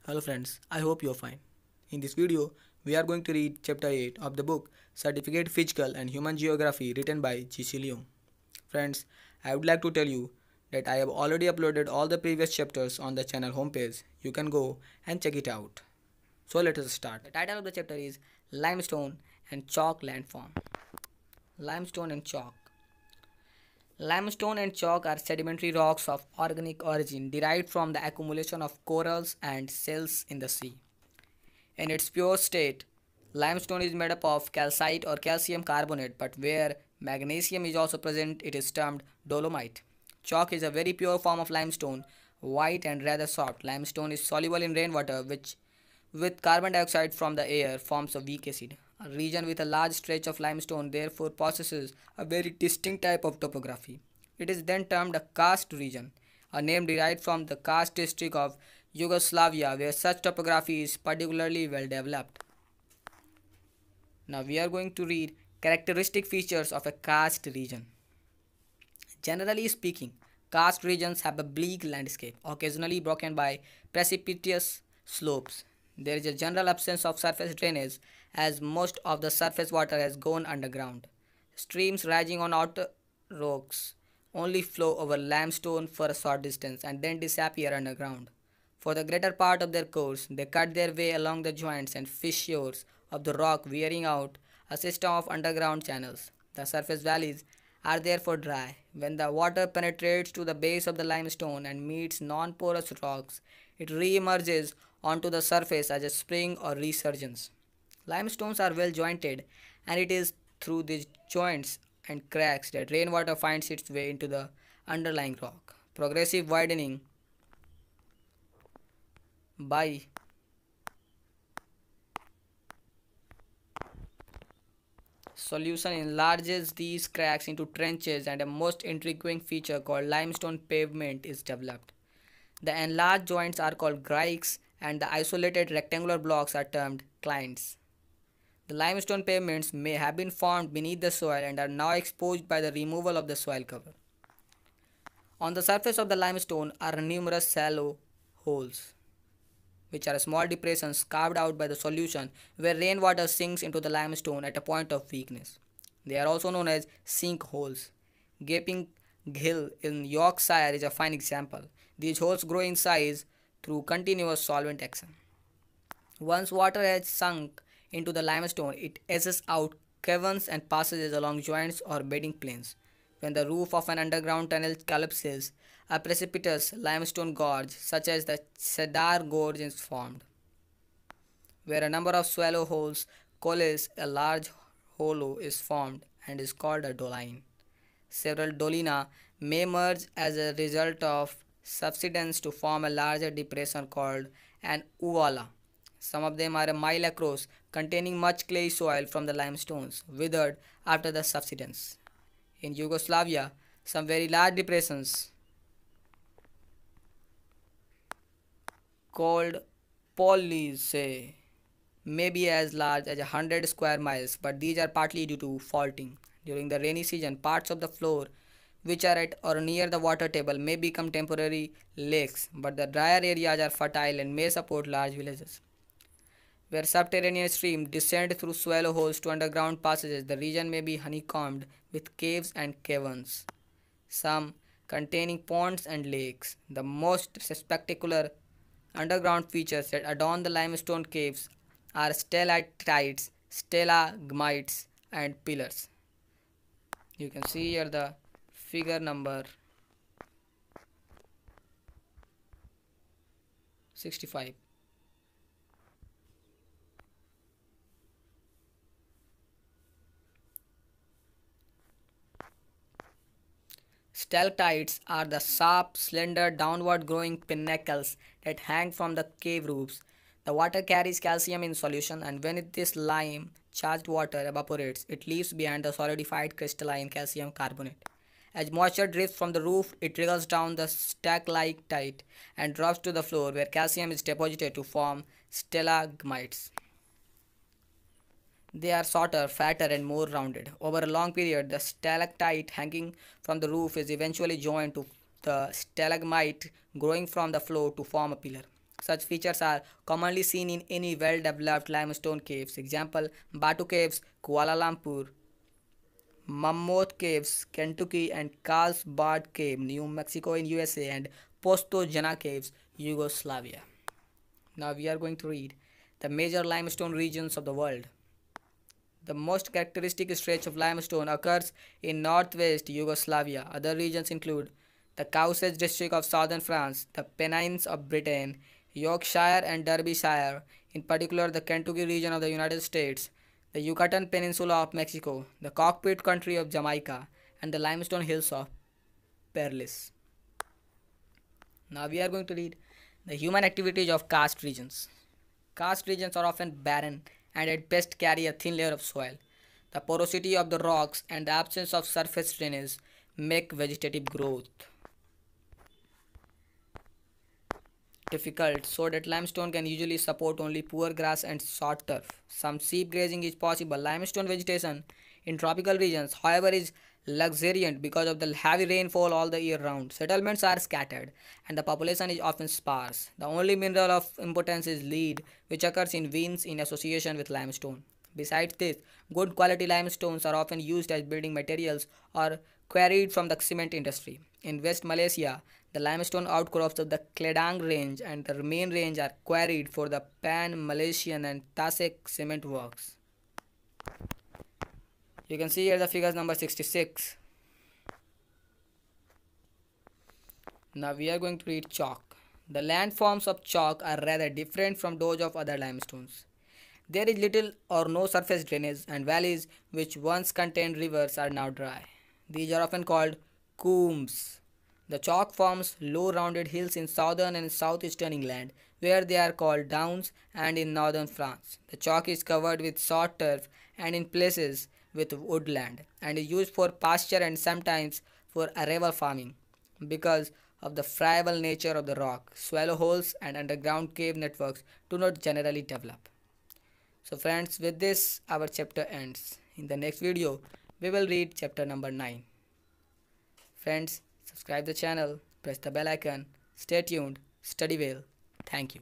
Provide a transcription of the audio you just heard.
Hello friends, I hope you are fine. In this video, we are going to read chapter 8 of the book Certificate Physical and Human Geography written by G.C. Leong. Friends, I would like to tell you that I have already uploaded all the previous chapters on the channel homepage. You can go and check it out. So let us start. The title of the chapter is Limestone and Chalk Landform. Limestone and Chalk. Limestone and chalk are sedimentary rocks of organic origin derived from the accumulation of corals and shells in the sea. In its pure state, limestone is made up of calcite or calcium carbonate, but where magnesium is also present, it is termed dolomite. Chalk is a very pure form of limestone, white and rather soft. Limestone is soluble in rainwater, which, with carbon dioxide from the air, forms a weak acid. A region with a large stretch of limestone therefore possesses a very distinct type of topography. It is then termed a karst region, a name derived from the karst district of Yugoslavia where such topography is particularly well developed. Now we are going to read characteristic features of a karst region. Generally speaking, karst regions have a bleak landscape, occasionally broken by precipitous slopes. There is a general absence of surface drainage as most of the surface water has gone underground. Streams rising on outer rocks only flow over limestone for a short distance and then disappear underground. For the greater part of their course, they cut their way along the joints and fissures of the rock, wearing out a system of underground channels. The surface valleys are therefore dry. When the water penetrates to the base of the limestone and meets non-porous rocks, it re-emerges onto the surface as a spring or resurgence. Limestones are well jointed, and it is through these joints and cracks that rainwater finds its way into the underlying rock. Progressive widening by solution enlarges these cracks into trenches, and a most intriguing feature called limestone pavement is developed. The enlarged joints are called grikes, and the isolated rectangular blocks are termed clints. The limestone pavements may have been formed beneath the soil and are now exposed by the removal of the soil cover. On the surface of the limestone are numerous shallow holes, which are small depressions carved out by the solution where rainwater sinks into the limestone at a point of weakness. They are also known as sink holes. Gaping Hill in Yorkshire is a fine example. These holes grow in size through continuous solvent action. Once water has sunk into the limestone, it edges out caverns and passages along joints or bedding planes. When the roof of an underground tunnel collapses, a precipitous limestone gorge, such as the Cedar Gorge, is formed. Where a number of shallow holes coalesce, a large hollow is formed and is called a doline. Several dolina may merge as a result of subsidence to form a larger depression called an uvala. Some of them are a mile across, containing much clay soil from the limestones, withered after the subsidence. In Yugoslavia, some very large depressions called police may be as large as 100 square miles, but these are partly due to faulting. During the rainy season, parts of the floor which are at or near the water table may become temporary lakes, but the drier areas are fertile and may support large villages. Where subterranean streams descend through shallow holes to underground passages, the region may be honeycombed with caves and caverns, some containing ponds and lakes. The most spectacular underground features that adorn the limestone caves are stalactites, stalagmites, and pillars. You can see here the figure number 65. Stalactites are the sharp, slender, downward growing pinnacles that hang from the cave roofs. The water carries calcium in solution, and when this lime charged water evaporates, it leaves behind the solidified crystalline calcium carbonate. As moisture drifts from the roof, it trickles down the stalactite and drops to the floor where calcium is deposited to form stalagmites. They are shorter, fatter, and more rounded. Over a long period, the stalactite hanging from the roof is eventually joined to the stalagmite growing from the floor to form a pillar. Such features are commonly seen in any well-developed limestone caves. Example, Batu Caves, Kuala Lumpur, Mammoth Caves, Kentucky, and Carlsbad Cave, New Mexico in USA, and Posto Jana Caves, Yugoslavia. Now we are going to read the major limestone regions of the world. The most characteristic stretch of limestone occurs in northwest Yugoslavia. Other regions include the Caucasus district of southern France, the Pennines of Britain, Yorkshire and Derbyshire, in particular the Kentucky region of the United States, the Yucatan Peninsula of Mexico, the Cockpit country of Jamaica, and the limestone hills of Perlis. Now we are going to read the human activities of karst regions. Karst regions are often barren and at best carry a thin layer of soil. The porosity of the rocks and the absence of surface drainage make vegetative growth difficult, so that limestone can usually support only poor grass and short turf. Some sheep grazing is possible. Limestone vegetation in tropical regions, however, is luxuriant because of the heavy rainfall all the year round. Settlements are scattered and the population is often sparse. The only mineral of importance is lead, which occurs in veins in association with limestone. Besides this, good quality limestones are often used as building materials or quarried from the cement industry. In West Malaysia, the limestone outcrops of the Kledang Range and the main range are quarried for the Pan-Malaysian and Tasik cement works. You can see here the figures number 66. Now we are going to read chalk. The landforms of chalk are rather different from those of other limestones. There is little or no surface drainage, and valleys which once contained rivers are now dry. These are often called combes. The chalk forms low rounded hills in southern and southeastern England, where they are called downs, and in northern France. The chalk is covered with short turf and in places with woodland, and is used for pasture and sometimes for arable farming. Because of the friable nature of the rock, swallow holes and underground cave networks do not generally develop. So friends, with this our chapter ends. In the next video, we will read chapter number 9. Friends, subscribe the channel, press the bell icon, stay tuned, study well. Thank you.